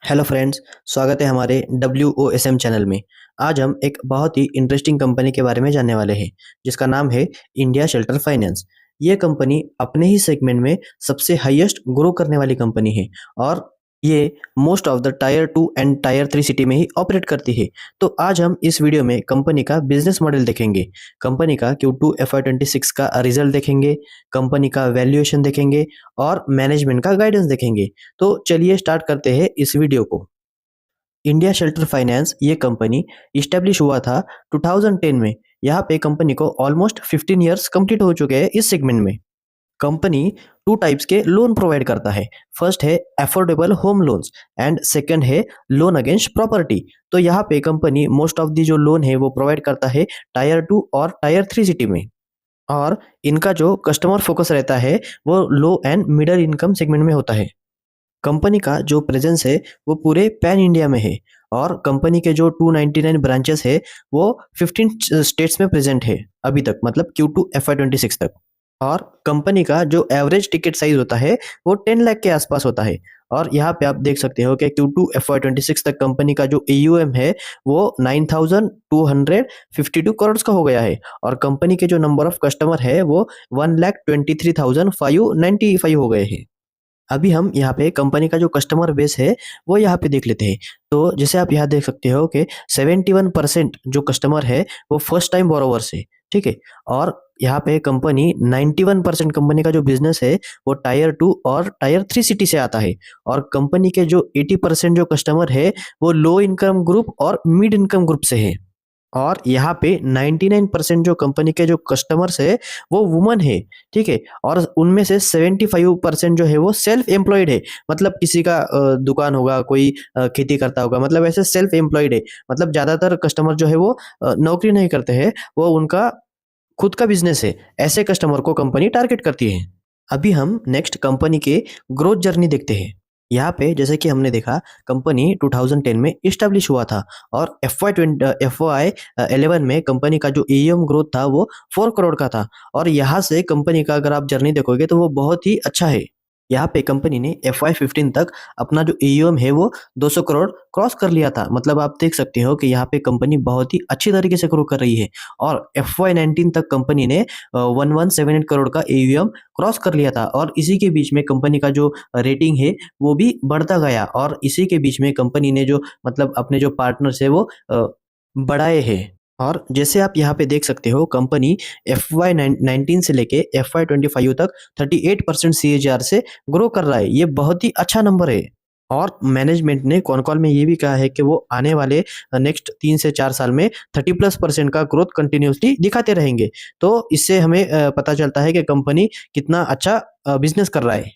Hello friends, स्वागत है हमारे WOSM चैनल में। आज हम एक बहुत ही इंटरेस्टिंग कंपनी के बारे में जानने वाले हैं, जिसका नाम है इंडिया शेल्टर फाइनेंस। ये कंपनी अपने ही सेगमेंट में सबसे हाईएस्ट ग्रो करने वाली कंपनी है और ये most of the tyre 2 and tyre 3 city में ही ऑपरेट करती है। तो आज हम इस वीडियो में कंपनी का बिजनेस मॉडल देखेंगे, कंपनी का Q2 FY26 का रिजल्ट देखेंगे, कंपनी का वैल्यूएशन देखेंगे और मैनेजमेंट का गाइडेंस देखेंगे। तो चलिए स्टार्ट करते हैं इस वीडियो को। इंडिया शेल्टर फाइनेंस ये कंपनी इस्टेब्लिश हुआ था 2010 में। यहाँ पे कंपनी को ऑलमोस्ट 15 इयर्स कंप्लीट हो चुके हैं इस सेगमेंट में। कंपनी टू टाइप्स के लोन प्रोवाइड करता है। फर्स्ट है affordable home loans and second है लोन अगेंस्ट प्रॉपर्टी। तो यहाँ पे कंपनी मोस्ट ऑफ दी जो लोन है वो प्रोवाइड करता है टायर 2 और टायर 3 सिटी में। और इनका जो कस्टमर फोकस रहता है वो लो एंड मिडिल इनकम सेगमेंट में होता है। कंपनी का जो प्रेजेंस है वो पूरे पैन इंडिया में है और कंपनी के जो 299 ब्रांचेस है वो 15 स्टेट्स में प्रेजेंट है अभी तक, मतलब Q2 FY26 तक। और कंपनी का जो एवरेज टिकट साइज होता है वो 10 लाख के आसपास होता है। और यहाँ पे आप देख सकते हो कि Q2 FY26 तक कंपनी का जो AUM है वो 9,252 करोड़ का हो गया है और कंपनी के जो नंबर ऑफ कस्टमर है वो 1,23,595 हो गए हैं। अभी हम यहाँ पे कंपनी का जो कस्टमर बेस है वो यहाँ पे देख लेते हैं। तो जैसे आप यहाँ देख सकते हो कि 71% जो कस्टमर है वो फर्स्ट टाइम बोरोवर्स है, ठीक है। और यहाँ पे कंपनी 91% कंपनी का जो बिजनेस है वो टायर 2 और टायर 3 सिटी से आता है। और कंपनी के जो 80% जो कस्टमर है वो लो इनकम ग्रुप और मिड इनकम ग्रुप से है। और यहाँ पे 99% जो कंपनी के जो कस्टमर्स है वो वुमन है, ठीक है। और उनमें से 75% जो है वो सेल्फ एम्प्लॉयड है, मतलब किसी का दुकान होगा, कोई खेती करता होगा, मतलब ऐसे सेल्फ एम्प्लॉयड है। मतलब ज्यादातर कस्टमर जो है वो नौकरी नहीं करते हैं, वो उनका खुद का बिजनेस है। ऐसे कस्टमर को कंपनी टारगेट करती है। अभी हम नेक्स्ट कंपनी के ग्रोथ जर्नी देखते हैं। यहाँ पे जैसे कि हमने देखा कंपनी 2010 में इस्टेब्लिश हुआ था और FY11 में कंपनी का जो AUM ग्रोथ था वो 4 करोड़ का था। और यहाँ से कंपनी का अगर आप जर्नी देखोगे तो वो बहुत ही अच्छा है। यहाँ पे कंपनी ने FY15 तक अपना जो AUM है वो 200 करोड़ क्रॉस कर लिया था। मतलब आप देख सकते हो कि यहाँ पे कंपनी बहुत ही अच्छी तरीके से ग्रो कर रही है। और FY19 तक कंपनी ने 1178 करोड़ का AUM क्रॉस कर लिया था। और इसी के बीच में कंपनी का जो रेटिंग है वो भी बढ़ता गया और इसी के बीच में कंपनी ने जो मतलब अपने जो पार्टनर्स है वो बढ़ाए हैं। और जैसे आप यहाँ पे देख सकते हो कंपनी FY19 से लेके FY25 तक 38% CAGR से ग्रो कर रहा है। ये बहुत ही अच्छा नंबर है। और मैनेजमेंट ने कॉन कॉल में ये भी कहा है कि वो आने वाले नेक्स्ट 3 से 4 साल में 30+% का ग्रोथ कंटिन्यूसली दिखाते रहेंगे। तो इससे हमें पता चलता है कि कंपनी कितना अच्छा बिजनेस कर रहा है।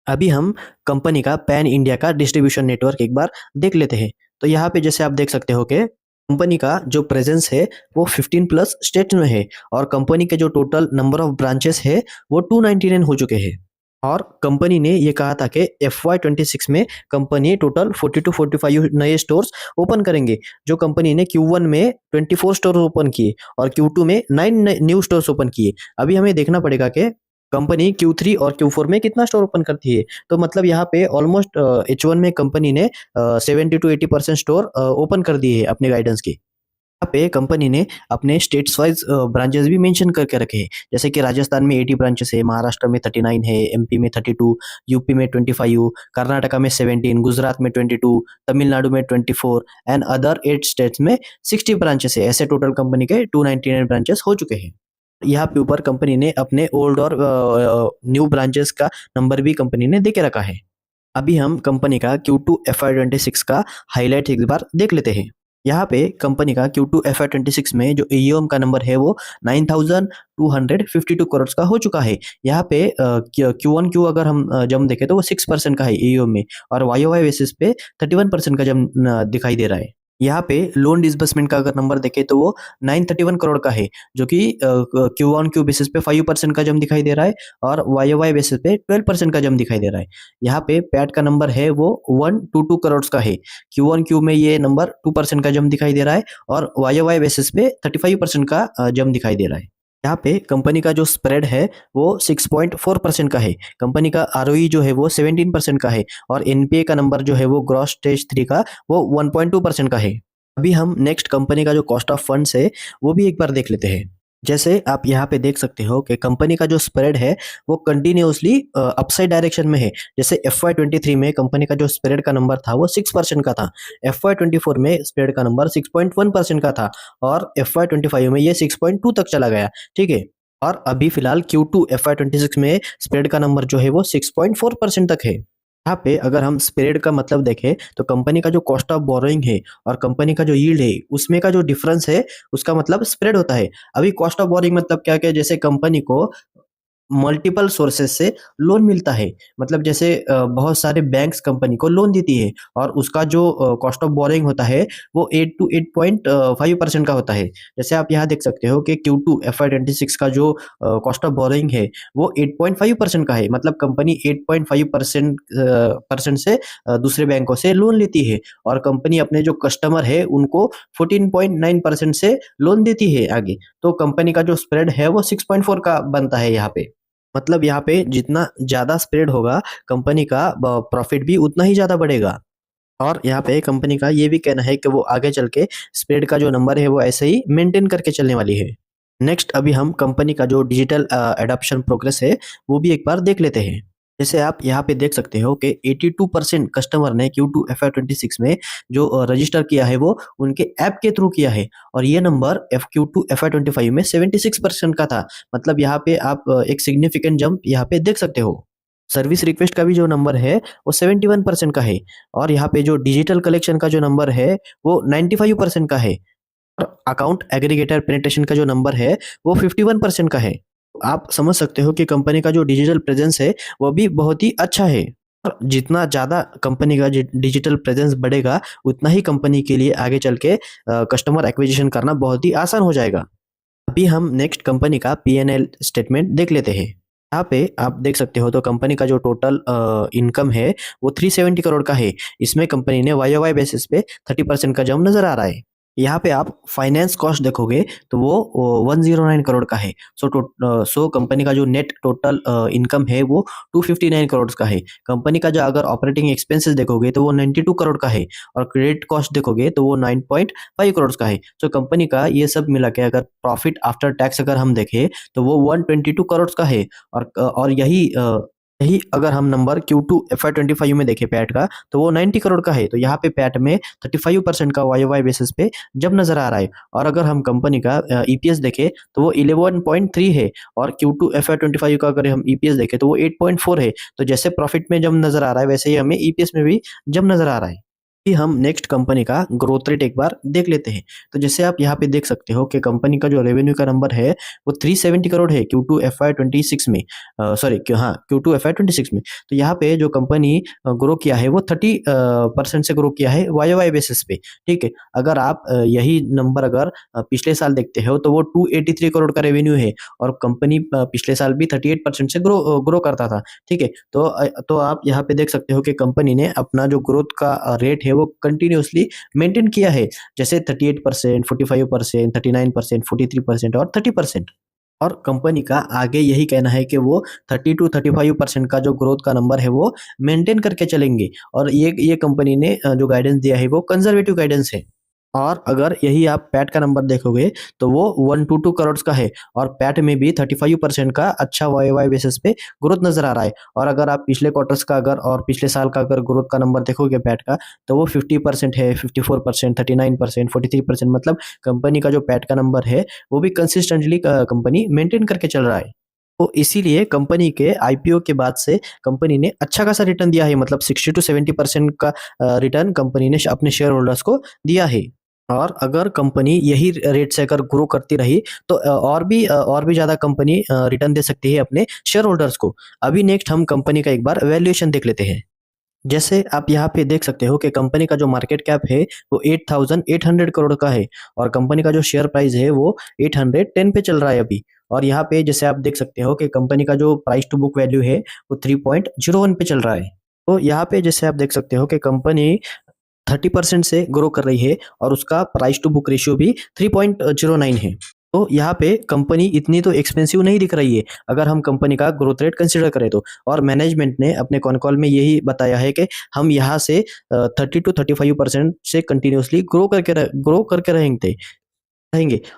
अभी हम कंपनी का पैन इंडिया का डिस्ट्रीब्यूशन नेटवर्क एक बार देख लेते हैं। तो यहाँ पे जैसे आप देख सकते हो कि कंपनी का जो प्रेजेंस है वो 15 प्लस स्टेट में है और कंपनी के जो टोटल नंबर ऑफ ब्रांचेस है वो 299 हो चुके हैं। और कंपनी ने ये कहा था कि FY26 में कंपनी टोटल 40 to 45 नए स्टोर्स ओपन करेंगे। जो कंपनी ने Q1 में 24 स्टोर ओपन किए और Q2 में 9 न्यू स्टोर्स ओपन किए। अभी हमें देखना पड़ेगा कि कंपनी Q3 और Q4 में कितना स्टोर ओपन करती है। तो मतलब यहाँ पे ऑलमोस्ट H1 में कंपनी ने 70 to 80% स्टोर ओपन कर दिए है अपने गाइडेंस के। यहाँ पे कंपनी ने अपने स्टेट्स वाइज ब्रांचेस भी मेंशन करके रखे हैं। जैसे कि राजस्थान में 80 ब्रांचेस है, महाराष्ट्र में 39 है, MP में 32, यूपी में 25, कर्नाटका में 17, गुजरात में 22, तमिलनाडु में 24 एंड अदर 8 स्टेट्स में 60 ब्रांचेस है। ऐसे टोटल कंपनी के 299 ब्रांचेस हो चुके हैं। यहाँ पे ऊपर कंपनी ने अपने ओल्ड और न्यू ब्रांचेस का नंबर भी कंपनी ने दे के रखा है। अभी हम कंपनी का Q2 FY26 का हाईलाइट एक बार देख लेते हैं। यहाँ पे कंपनी का Q2 FY26 में जो AUM का नंबर है वो 9,252 करोड़ का हो चुका है। यहाँ पे Q1Q अगर हम जम देखें तो वो 6% का है AUM में और YOY बेसिस पे 31% का जम दिखाई दे रहा है। यहाँ पे लोन डिसबर्समेंट का अगर नंबर देखें तो वो 931 करोड़ का है, जो कि Q1Q बेसिस पे 5% का जम दिखाई दे रहा है और YOY बेसिस पे 12% का जम दिखाई दे रहा है। यहाँ पे पैट का नंबर है वो 122 करोड़ का है। Q1Q में ये नंबर 2% का जम दिखाई दे रहा है और YOY बेसिस पे 35% का जम दिखाई दे रहा है। यहाँ पे कंपनी का जो स्प्रेड है वो 6.4% का है। कंपनी का आरओई जो है वो 17% का है और एनपीए का नंबर जो है वो ग्रॉस स्टेज 3 का वो 1.2% का है। अभी हम नेक्स्ट कंपनी का जो कॉस्ट ऑफ फंड्स है वो भी एक बार देख लेते हैं। जैसे आप यहाँ पे देख सकते हो कि कंपनी का जो स्प्रेड है वो कंटिन्यूअसली अपसाइड डायरेक्शन में है। जैसे FY23 में कंपनी का जो स्प्रेड का नंबर था वो 6% का था। FY24 में स्प्रेड का नंबर 6.1% का था और FY25 में ये 6.2 तक चला गया। ठीक है। और अभी फिलहाल Q2 FY26 में स्प्रेड का नंबर जो है वो 6.4% तक है। यहाँ पे अगर हम स्प्रेड का मतलब देखें तो कंपनी का जो कॉस्ट ऑफ बोरोइंग है और कंपनी का जो यील्ड है उसमें का जो डिफरेंस है उसका मतलब स्प्रेड होता है। अभी कॉस्ट ऑफ बोरोइंग मतलब क्या क्या, जैसे कंपनी को मल्टीपल सोर्सेस से लोन मिलता है। मतलब जैसे बहुत सारे बैंक्स कंपनी को लोन देती है और उसका जो कॉस्ट ऑफ बोरोइंग होता है वो 8 टू 8.5% का होता है। जैसे आप यहाँ देख सकते हो कि Q2 FY26 का जो कॉस्ट ऑफ बोरोइंग है वो 8.5% का है। मतलब कंपनी 8.5% परसेंट से दूसरे बैंकों से लोन लेती है और कंपनी अपने जो कस्टमर है उनको 14.9% से लोन देती है आगे। तो कंपनी का जो स्प्रेड है वो 6.4 का बनता है यहाँ पे। मतलब यहाँ पे जितना ज़्यादा स्प्रेड होगा कंपनी का प्रॉफिट भी उतना ही ज़्यादा बढ़ेगा। और यहाँ पे कंपनी का ये भी कहना है कि वो आगे चल के स्प्रेड का जो नंबर है वो ऐसे ही मेंटेन करके चलने वाली है। नेक्स्ट अभी हम कंपनी का जो डिजिटल एडॉप्शन प्रोग्रेस है वो भी एक बार देख लेते हैं। जैसे आप यहाँ पे देख सकते हो कि 82% कस्टमर ने Q2 FY26 में जो रजिस्टर किया है वो उनके ऐप के थ्रू किया है और ये नंबर Q2 FY25 में 76% का था। मतलब यहाँ पे आप एक सिग्निफिकेंट जंप यहाँ पे देख सकते हो। सर्विस रिक्वेस्ट का भी जो नंबर है वो 71% का है और यहाँ पे जो डिजिटल कलेक्शन का जो नंबर है वो 95% का है और अकाउंट एग्रीगेटर पेनिट्रेशन का जो नंबर है वो 51% का है। आप समझ सकते हो कि कंपनी का जो डिजिटल प्रेजेंस है वो भी बहुत ही अच्छा है। और जितना ज़्यादा कंपनी का डिजिटल प्रेजेंस बढ़ेगा उतना ही कंपनी के लिए आगे चल के कस्टमर एक्विजिशन करना बहुत ही आसान हो जाएगा। अभी हम नेक्स्ट कंपनी का P&L स्टेटमेंट देख लेते हैं। यहाँ पे आप देख सकते हो तो कंपनी का जो टोटल इनकम है वो 370 करोड़ का है। इसमें कंपनी ने YOY बेसिस पे 30% का जंप नजर आ रहा है। यहाँ पे आप फाइनेंस कॉस्ट देखोगे तो वो 109 करोड़ का है। सो कंपनी का जो नेट टोटल इनकम है वो 259 करोड़ का है। कंपनी का जो अगर ऑपरेटिंग एक्सपेंसेस देखोगे तो वो 92 करोड़ का है और क्रेडिट कॉस्ट देखोगे तो वो 9.5 करोड़ का है। सो कंपनी का ये सब मिला के अगर प्रॉफिट आफ्टर टैक्स अगर हम देखें तो वो 122 करोड़ का है और यही अगर हम नंबर Q2 FY25 में देखें पैट का तो वो 90 करोड़ का है। तो यहाँ पे पैट में 35% का YOY बेसिस पे जब नजर आ रहा है और अगर हम कंपनी का EPS देखें तो वो 11.3 है और Q2 FY25 का अगर हम EPS देखें तो वो 8.4 है। तो जैसे प्रॉफिट में जब नजर आ रहा है वैसे ही हमें EPS में भी जब नजर आ रहा है। कि हम नेक्स्ट कंपनी का ग्रोथ रेट एक बार देख लेते हैं। तो जैसे आप यहाँ पे देख सकते हो कि कंपनी का जो रेवेन्यू का नंबर है वो 370 करोड़ है Q2 FY26 में। सॉरी हाँ, Q2 FY26 में। तो यहाँ पे जो कंपनी ग्रो किया है वो 30% से ग्रो किया है YOY बेसिस पे। ठीक है। अगर आप यही नंबर अगर पिछले साल देखते हो तो वो 283 करोड़ का रेवेन्यू है और कंपनी पिछले साल भी 38% से ग्रो करता था। ठीक है। तो आप यहाँ पे देख सकते हो कि कंपनी ने अपना जो ग्रोथ का रेट है वो कंटिन्यूअसली मेंटेन किया है। जैसे 38%, 45%, 39%, 43% और 30%। और कंपनी का आगे यही कहना है कि वो 30 टू 35% का जो ग्रोथ का नंबर है वो मेंटेन करके चलेंगे और ये कंपनी ने जो गाइडेंस दिया है वो कंजर्वेटिव गाइडेंस है। और अगर यही आप पैट का नंबर देखोगे तो वो 122 करोड़ का है और पैट में भी 35% का अच्छा YOY बेसिस पे ग्रोथ नजर आ रहा है। और अगर आप पिछले क्वार्टर्स का अगर और पिछले साल का अगर ग्रोथ का नंबर देखोगे पैट का तो वो 50% है, 54%, 39%, 43%। मतलब कंपनी का जो पैट का नंबर है वो भी कंसिस्टेंटली कंपनी मेंटेन करके चल रहा है। तो इसीलिए कंपनी के IPO के बाद से कंपनी ने अच्छा खासा रिटर्न दिया है। मतलब 60 टू 70% का रिटर्न कंपनी ने अपने शेयर होल्डर्स को दिया है। और अगर कंपनी यही रेट से अगर ग्रो करती रही तो और भी ज़्यादा कंपनी रिटर्न दे सकती है अपने शेयर होल्डर्स को। अभी नेक्स्ट हम कंपनी का एक बार वैल्यूएशन देख लेते हैं। जैसे आप यहाँ पे देख सकते हो कि कंपनी का जो मार्केट कैप है वो 8,800 करोड़ का है और कंपनी का जो शेयर प्राइस है वो 810 पे चल रहा है अभी। और यहाँ पे जैसे आप देख सकते हो कि कंपनी का जो प्राइस टू बुक वैल्यू है वो 3.01 पे चल रहा है। तो यहाँ पे जैसे आप देख सकते हो कि कंपनी 30% से ग्रो कर रही है और उसका प्राइस टू बुक रेशियो भी 3.09 है। तो यहाँ पे कंपनी इतनी तो एक्सपेंसिव नहीं दिख रही है, अगर हम कंपनी का ग्रोथ रेट कंसीडर करें तो। और मैनेजमेंट ने अपने कॉन कॉल में यही बताया है कि हम यहाँ से 30 to 35% से कंटिन्यूअसली ग्रो करके रहेंगे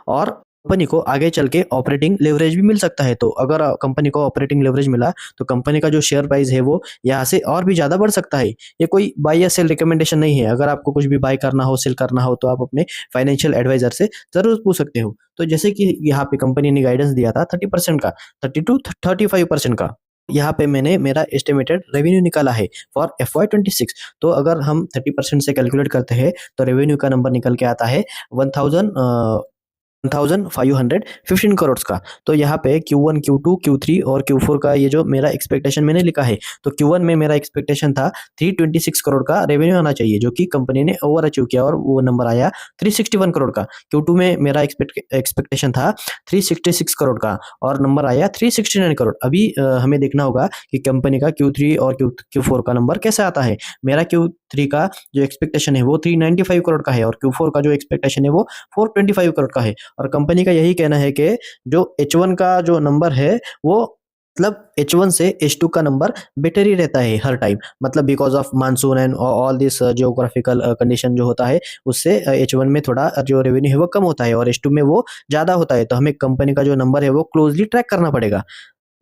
और कंपनी को आगे चल के ऑपरेटिंग लेवरेज भी मिल सकता है। तो अगर कंपनी को ऑपरेटिंग लेवरेज मिला तो कंपनी का जो शेयर प्राइस है वो यहाँ से और भी ज़्यादा बढ़ सकता है। ये कोई बाय या सेल रिकमेंडेशन नहीं है। अगर आपको कुछ भी बाय करना हो, सेल करना हो तो आप अपने फाइनेंशियल एडवाइजर से ज़रूर पूछ सकते हो। तो जैसे कि यहाँ पे कंपनी ने गाइडेंस दिया था 30% का, 30 to 35% का। यहाँ पे मैंने मेरा एस्टिमेटेड रेवेन्यू निकाला है फॉर FY26। तो अगर हम 30% से कैलकुलेट करते हैं तो रेवेन्यू का नंबर निकल के आता है 1515 करोड़ का। तो यहाँ पे Q1, Q2, Q3 और Q4 का ये जो मेरा एक्सपेक्टेशन मैंने लिखा है, तो Q1 में मेरा एक्सपेक्टेशन था 326 करोड़ का रेवेन्यू आना चाहिए, जो कि कंपनी ने ओवर अचीव किया और वो नंबर आया 361 करोड़ का। Q2 में मेरा एक्सपेक्टेशन था 366 करोड़ का और नंबर आया 369 करोड़। अभी हमें देखना होगा कि कंपनी का Q3 और Q4 का नंबर कैसे आता है। मेरा Q3 का जो एक्सपेक्टेशन है वो 395 करोड़ का है और Q4 का जो एक्सपेक्टेशन है वो 425 करोड़ का है। और कंपनी का यही कहना है कि जो H1 का जो नंबर है वो मतलब H1 से H2 का नंबर बेटर ही रहता है हर टाइम, मतलब because of monsoon and all this geographical condition जो होता है उससे H1 में थोड़ा जो रेवेन्यू है वो कम होता है और H2 में वो ज़्यादा होता है। तो हमें कंपनी का जो नंबर है वो क्लोजली ट्रैक करना पड़ेगा।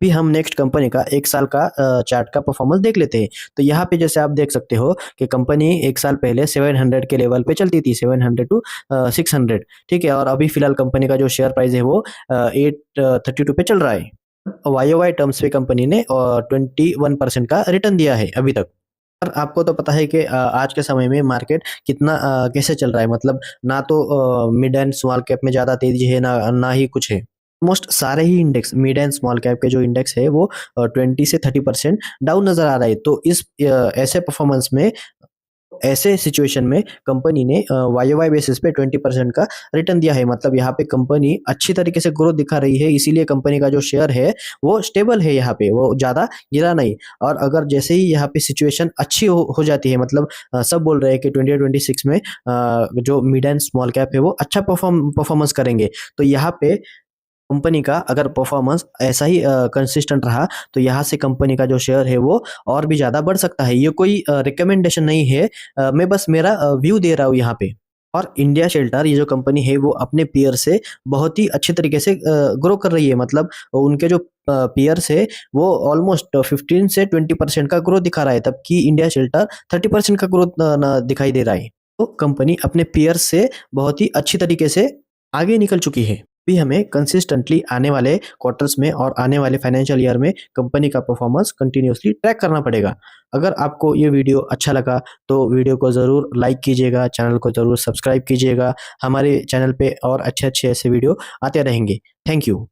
भी हम नेक्स्ट कंपनी का 1 साल का चार्ट का परफॉर्मेंस देख लेते हैं। तो यहाँ पे जैसे आप देख सकते हो कि कंपनी 1 साल पहले 700 के लेवल पे चलती थी, 700 टू 600, ठीक है? और अभी फिलहाल कंपनी का जो शेयर प्राइस है वो 832 पे चल रहा है। YOY टर्म्स पे कंपनी ने 21% का रिटर्न दिया है अभी तक। और आपको तो पता है कि आज के समय में मार्केट कितना कैसे चल रहा है, मतलब ना तो मिड एंड स्मॉल कैप में ज़्यादा तेज़ी है, ना ही कुछ है। मोस्ट सारे ही index mid and small cap के जो इंडेक्स है वो 20 से 30% डाउन नजर आ रहा है। तो इस ऐसे परफॉर्मेंस में, ऐसे सिचुएशन में कंपनी ने YOY बेसिस पे 20% का रिटर्न दिया है। मतलब यहाँ पे कंपनी अच्छी तरीके से ग्रोथ दिखा रही है, इसीलिए कंपनी का जो शेयर है वो स्टेबल है, यहाँ पे वो ज़्यादा गिरा नहीं। और अगर जैसे ही यहाँ पे सिचुएशन अच्छी हो जाती है, मतलब सब बोल रहे हैं कि 2026 में जो मिड एंड स्मॉल कैप है वो अच्छा परफॉर्मेंस करेंगे। तो यहाँ पे कंपनी का अगर परफॉर्मेंस ऐसा ही कंसिस्टेंट रहा तो यहाँ से कंपनी का जो शेयर है वो और भी ज़्यादा बढ़ सकता है। ये कोई रिकमेंडेशन नहीं है, मैं बस मेरा व्यू दे रहा हूँ यहाँ पे। और इंडिया शेल्टर ये जो कंपनी है वो अपने पीयर से बहुत ही अच्छे तरीके से ग्रो कर रही है। मतलब उनके जो पीयर्स है वो ऑलमोस्ट 15 से 20% का ग्रोथ दिखा रहा है, तबकि इंडिया शेल्टर 30% का ग्रोथ दिखाई दे रहा है। तो कंपनी अपने पीयर्स से बहुत ही अच्छी तरीके से आगे निकल चुकी है। भी हमें कंसिस्टेंटली आने वाले क्वार्टर्स में और आने वाले फाइनेंशियल ईयर में कंपनी का परफॉर्मेंस कंटिन्यूअसली ट्रैक करना पड़ेगा। अगर आपको ये वीडियो अच्छा लगा तो वीडियो को ज़रूर लाइक कीजिएगा, चैनल को ज़रूर सब्सक्राइब कीजिएगा। हमारे चैनल पे और अच्छे-अच्छे ऐसे वीडियो आते रहेंगे। Thank you.